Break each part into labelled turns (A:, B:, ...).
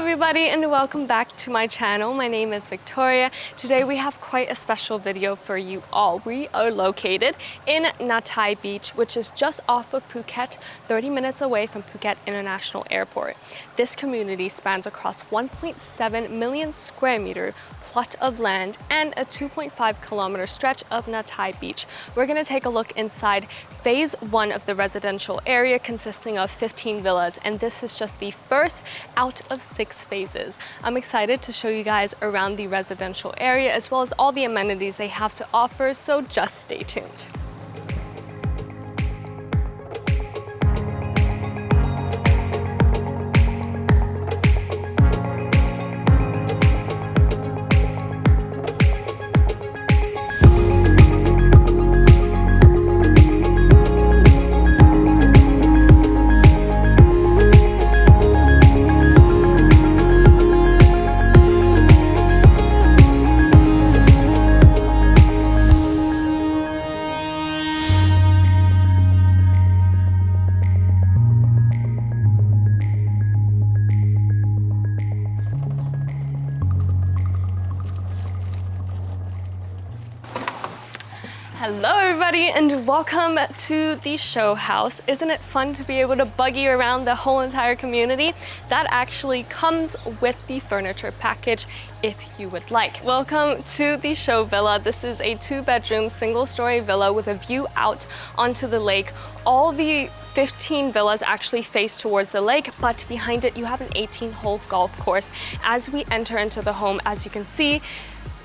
A: everybody and welcome back to my channel. My name is Victoria. Today we have quite a special video for you all. We are located in Natai Beach, which is just off of Phuket, 30 minutes away from Phuket International Airport. This community spans across 1.7 million square meter plot of land and a 2.5 kilometer stretch of Natai Beach. We're going to take a look inside phase 1 of the residential area consisting of 15 villas, and this is just the first out of 6 phases. I'm excited to show you guys around the residential area as well as all the amenities they have to offer, so just stay tuned. Hello everybody and welcome to the show house. Isn't it fun to be able to buggy around the whole entire community? That actually comes with the furniture package if you would like. Welcome to the show villa. This is a 2-bedroom single-story villa with a view out onto the lake. All the 15 villas actually face towards the lake, but behind it you have an 18-hole golf course. As we enter into the home, as you can see,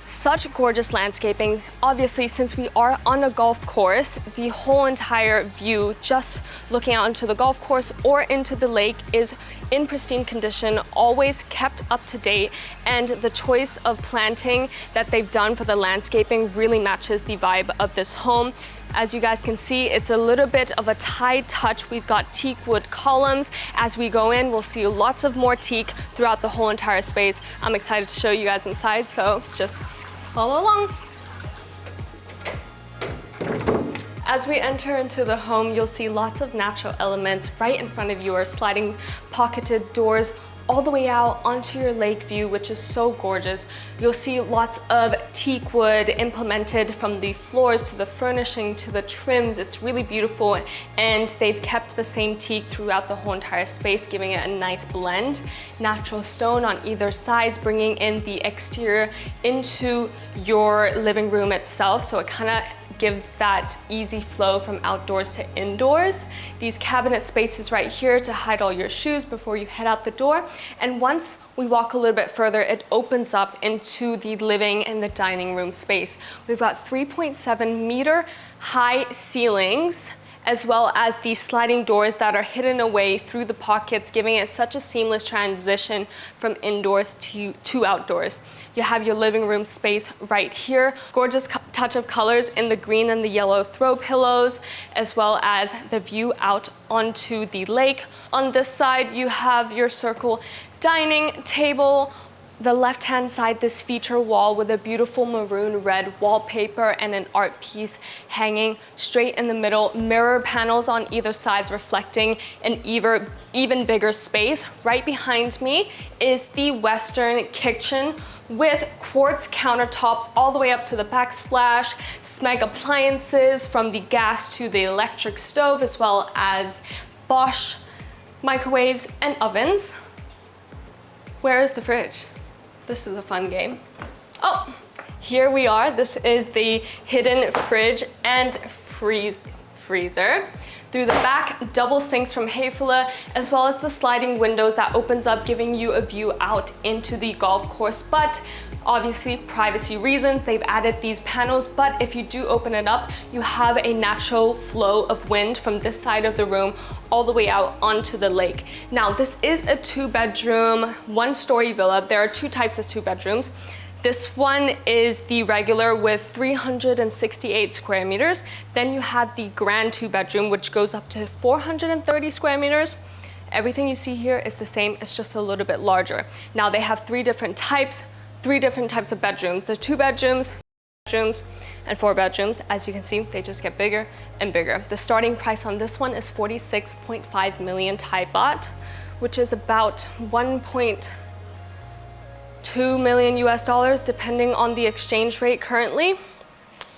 A: such gorgeous landscaping. Obviously, since we are on a golf course, the whole entire view, just looking out into the golf course or into the lake, is in pristine condition, always kept up to date, and the choice of planting that they've done for the landscaping really matches the vibe of this home. As you guys can see, it's a little bit of a Thai touch. We've got teak wood columns. As we go in, we'll see lots of more teak throughout the whole entire space. I'm excited to show you guys inside, so just follow along. As we enter into the home, you'll see lots of natural elements. Right in front of you are sliding pocketed doors all the way out onto your lake view, which is so gorgeous. You'll see lots of teak wood implemented from the floors to the furnishing to the trims. It's really beautiful, and they've kept the same teak throughout the whole entire space, giving it a nice blend. Natural stone on either sides, bringing in the exterior into your living room itself, so it kind of gives that easy flow from outdoors to indoors. These cabinet spaces right here to hide all your shoes before you head out the door. And once we walk a little bit further, it opens up into the living and the dining room space. We've got 3.7 meter high ceilings, as well as these sliding doors that are hidden away through the pockets, giving it such a seamless transition from indoors to outdoors. You have your living room space right here. Gorgeous touch of colors in the green and the yellow throw pillows, as well as the view out onto the lake. On this side, you have your circle dining table. The left-hand side, this feature wall with a beautiful maroon red wallpaper and an art piece hanging straight in the middle. Mirror panels on either side reflecting an even bigger space. Right behind me is the Western kitchen with quartz countertops all the way up to the backsplash, Smeg appliances from the gas to the electric stove, as well as Bosch microwaves and ovens. Where is the fridge? This is a fun game. Oh, here we are. This is the hidden fridge and freezer. Through the back, double sinks from Hefele, as well as the sliding windows that opens up, giving you a view out into the golf course. But obviously, privacy reasons, they've added these panels, but if you do open it up, you have a natural flow of wind from this side of the room all the way out onto the lake. Now, this is a 2-bedroom, 1-story villa. There are 2 types of 2 bedrooms. This one is the regular with 368 square meters. Then you have the grand 2-bedroom, which goes up to 430 square meters. Everything you see here is the same, it's just a little bit larger. Now they have 3 different types of bedrooms. The 2 bedrooms, and 4 bedrooms. As you can see, they just get bigger and bigger. The starting price on this one is 46.5 million Thai baht, which is about 2 million US dollars, depending on the exchange rate currently.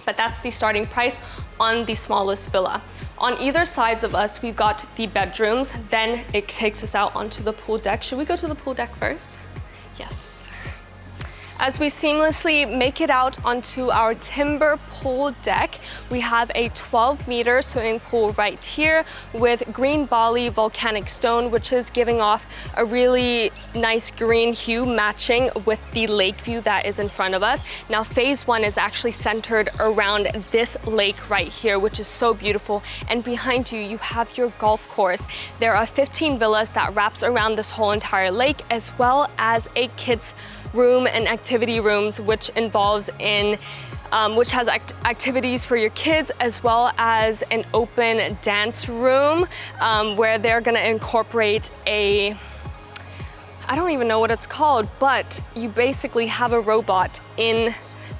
A: But that's the starting price on the smallest villa. On either sides of us, we've got the bedrooms. Then it takes us out onto the pool deck. Should we go to the pool deck first? Yes. As we seamlessly make it out onto our timber pool deck, we have a 12-meter swimming pool right here with green Bali volcanic stone, which is giving off a really nice green hue matching with the lake view that is in front of us. Now, phase one is actually centered around this lake right here, which is so beautiful. And behind you, you have your golf course. There are 15 villas that wraps around this whole entire lake, as well as a kids' room and activity rooms, which involves which has activities for your kids, as well as an open dance room where they're gonna incorporate I don't even know what it's called, but you basically have a robot in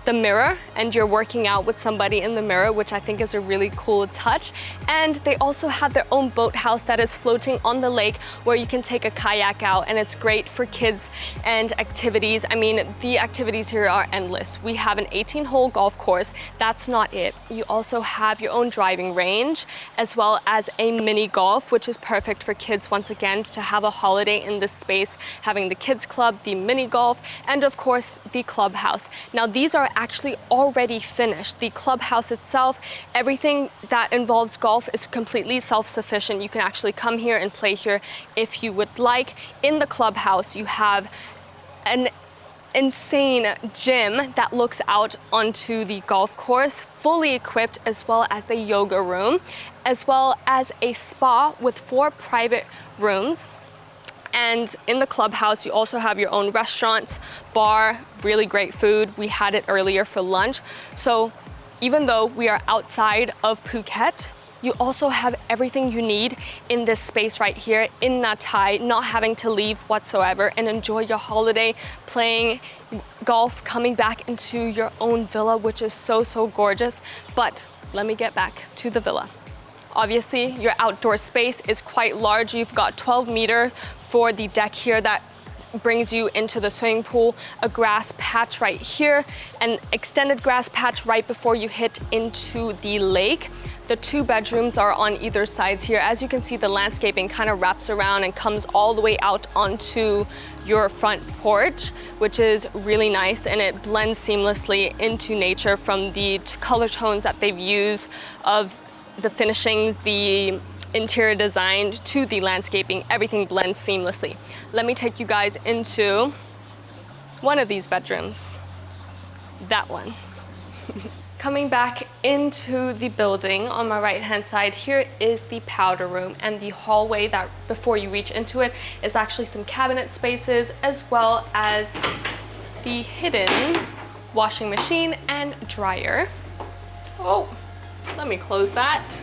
A: the mirror and you're working out with somebody in the mirror, which I think is a really cool touch. And they also have their own boathouse that is floating on the lake where you can take a kayak out, and it's great for kids and activities. I mean, the activities here are endless. We have an 18-hole golf course. That's not it. You also have your own driving range, as well as a mini golf, which is perfect for kids, once again, to have a holiday in this space, having the kids club, the mini golf, and of course, the clubhouse. Now, these are actually already finished. The clubhouse itself, everything that involves golf is completely self-sufficient. You can actually come here and play here if you would like. In the clubhouse, you have an insane gym that looks out onto the golf course, fully equipped, as well as the yoga room, as well as a spa with 4 private rooms. And in the clubhouse, you also have your own restaurants, bar, really great food. We had it earlier for lunch. So even though we are outside of Phuket, you also have everything you need in this space right here in Natai, not having to leave whatsoever, and enjoy your holiday playing golf, coming back into your own villa, which is so, so gorgeous. But let me get back to the villa. Obviously, your outdoor space is quite large. You've got 12-meter for the deck here that brings you into the swimming pool, a grass patch right here, an extended grass patch right before you hit into the lake. The 2 bedrooms are on either sides here. As you can see, the landscaping kind of wraps around and comes all the way out onto your front porch, which is really nice, and it blends seamlessly into nature from the color tones that they've used of the finishings, the interior design to the landscaping. Everything blends seamlessly. Let me take you guys into one of these bedrooms. That one. Coming back into the building on my right-hand side, here is the powder room, and the hallway that before you reach into it is actually some cabinet spaces, as well as the hidden washing machine and dryer. Oh, let me close that.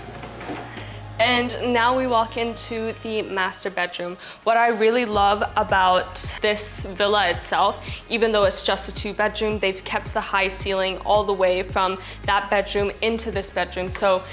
A: And now we walk into the master bedroom. What I really love about this villa itself, even though it's just a 2-bedroom, they've kept the high ceiling all the way from that bedroom into this bedroom. So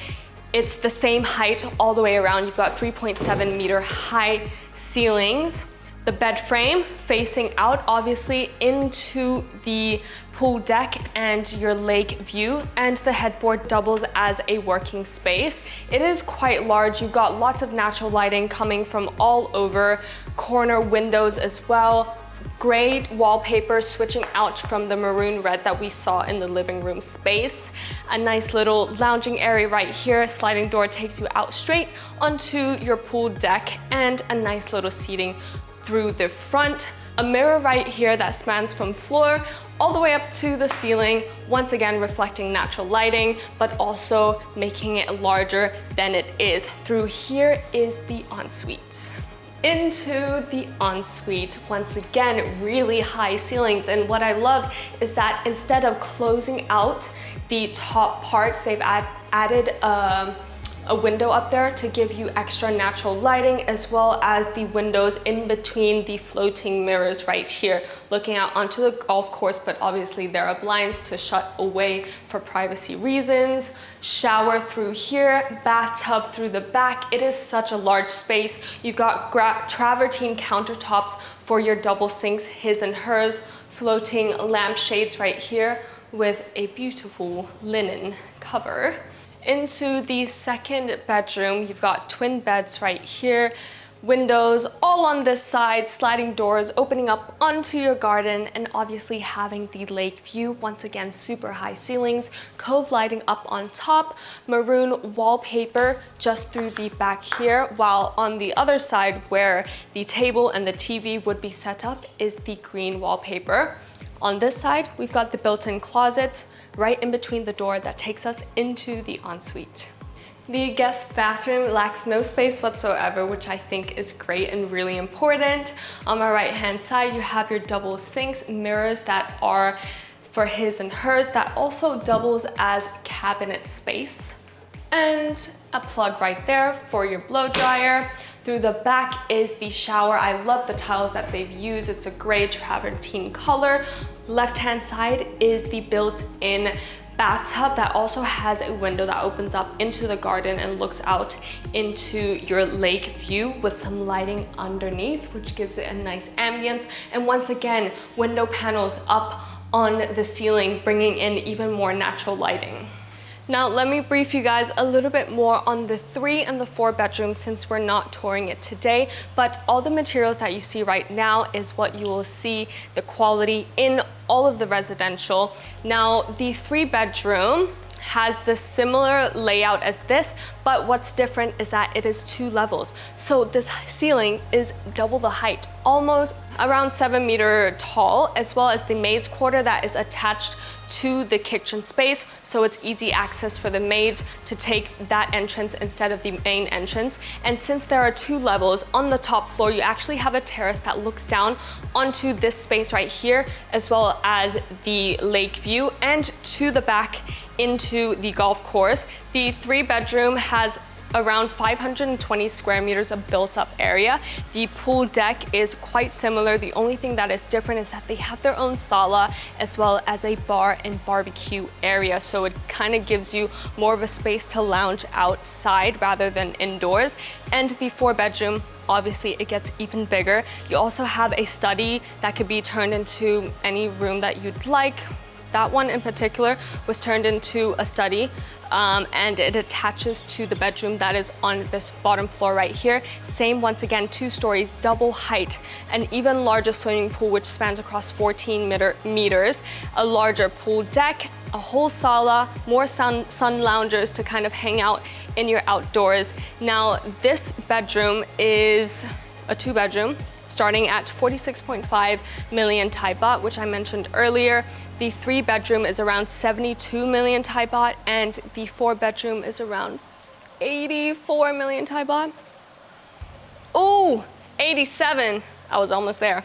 A: it's the same height all the way around. You've got 3.7-meter high ceilings. The bed frame facing out, obviously, into the pool deck and your lake view, and the headboard doubles as a working space. It is quite large. You've got lots of natural lighting coming from all over, corner windows as well. Great wallpaper switching out from the maroon red that we saw in the living room space. A nice little lounging area right here. A sliding door takes you out straight onto your pool deck, and a nice little seating through the front. A mirror right here that spans from floor all the way up to the ceiling, once again reflecting natural lighting, but also making it larger than it is. Through here is the ensuite. Into the ensuite, once again, really high ceilings. And what I love is that instead of closing out the top part, they've added a window up there to give you extra natural lighting, as well as the windows in between the floating mirrors right here, looking out onto the golf course, but obviously there are blinds to shut away for privacy reasons. Shower through here, bathtub through the back. It is such a large space. You've got travertine countertops for your double sinks, his and hers, floating lampshades right here with a beautiful linen cover. Into the second bedroom, you've got twin beds right here, windows all on this side, sliding doors opening up onto your garden, and obviously having the lake view. Once again, super high ceilings, cove lighting up on top, maroon wallpaper just through the back here, while on the other side where the table and the TV would be set up is the green wallpaper. On this side, we've got the built-in closets right in between the door that takes us into the ensuite. The guest bathroom lacks no space whatsoever, which I think is great and really important. On my right-hand side, you have your double sinks, mirrors that are for his and hers, that also doubles as cabinet space. And a plug right there for your blow dryer. Through the back is the shower. I love the tiles that they've used. It's a gray travertine color. Left-hand side is the built-in bathtub that also has a window that opens up into the garden and looks out into your lake view with some lighting underneath, which gives it a nice ambience. And once again, window panels up on the ceiling, bringing in even more natural lighting. Now, let me brief you guys a little bit more on the 3 and the 4 bedrooms since we're not touring it today, but all the materials that you see right now is what you will see the quality in all of the residential. Now, the 3 bedroom has the similar layout as this, but what's different is that it is 2 levels. So this ceiling is double the height, almost around 7 meters tall, as well as the maid's quarter that is attached to the kitchen space, so it's easy access for the maids to take that entrance instead of the main entrance. And since there are 2 levels, on the top floor you actually have a terrace that looks down onto this space right here, as well as the lake view, and to the back into the golf course. The 3 bedroom has around 520 square meters of built-up area. The pool deck is quite similar. The only thing that is different is that they have their own Sala as well as a bar and barbecue area. So it kind of gives you more of a space to lounge outside rather than indoors. And the 4 bedroom, obviously it gets even bigger. You also have a study that could be turned into any room that you'd like. That one in particular was turned into a study, and it attaches to the bedroom that is on this bottom floor right here. Same, once again, 2 stories, double height, an even larger swimming pool which spans across 14 meters, a larger pool deck, a whole Sala, more sun loungers to kind of hang out in your outdoors. Now, this bedroom is a 2 bedroom, starting at 46.5 million Thai baht, which I mentioned earlier. The 3 bedroom is around 72 million Thai baht, and the 4 bedroom is around 84 million Thai baht. Oh, 87, I was almost there.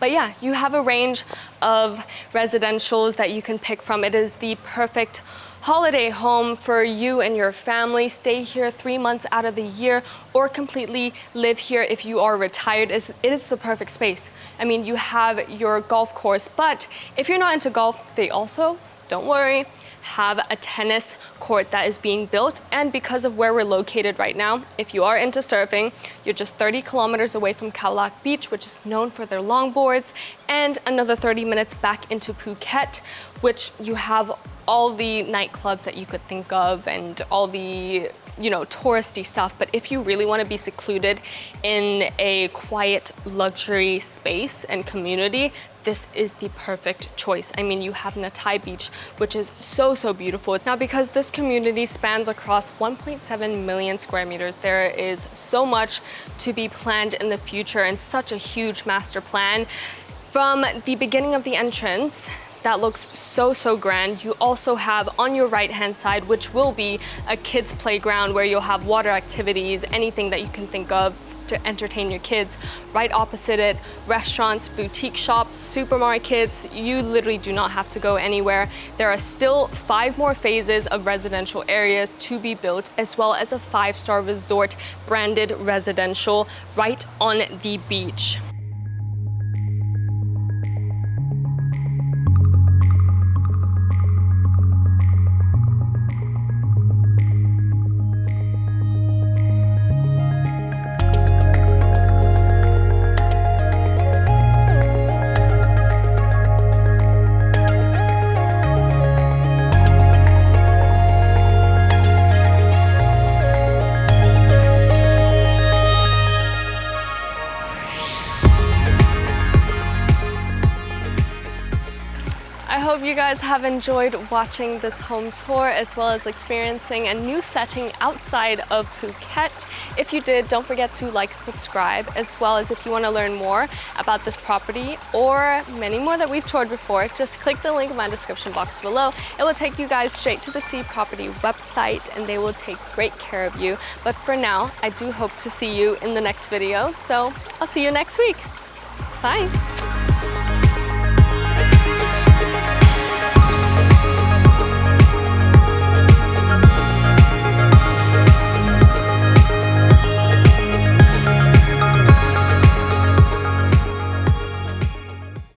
A: But yeah, you have a range of residentials that you can pick from. It is the perfect holiday home for you and your family. Stay here 3 months out of the year, or completely live here if you are retired. It is the perfect space. I mean, you have your golf course, but if you're not into golf, they also, don't worry, have a tennis court that is being built. And because of where we're located right now, if you are into surfing, you're just 30 kilometers away from Natai Beach, which is known for their longboards, and another 30 minutes back into Phuket, which you have all the nightclubs that you could think of and all the, you know, touristy stuff. But if you really want to be secluded in a quiet luxury space and community, this is the perfect choice. I mean, you have Natai Beach, which is so beautiful. Now, because this community spans across 1.7 million square meters, there is so much to be planned in the future, and such a huge master plan. From the beginning of the entrance, that looks so grand. You also have on your right-hand side, which will be a kids' playground where you'll have water activities, anything that you can think of to entertain your kids. Right opposite it, restaurants, boutique shops, supermarkets. You literally do not have to go anywhere. There are still 5 more phases of residential areas to be built, as well as a 5-star resort branded residential right on the beach. you guys have enjoyed watching this home tour as well as experiencing a new setting outside of Phuket. If you did, don't forget to like and subscribe, as well as if you want to learn more about this property or many more that we've toured before, just click the link in my description box below. It will take you guys straight to the Sea Property website and they will take great care of you. But for now, I do hope to see you in the next video, so I'll see you next week. Bye.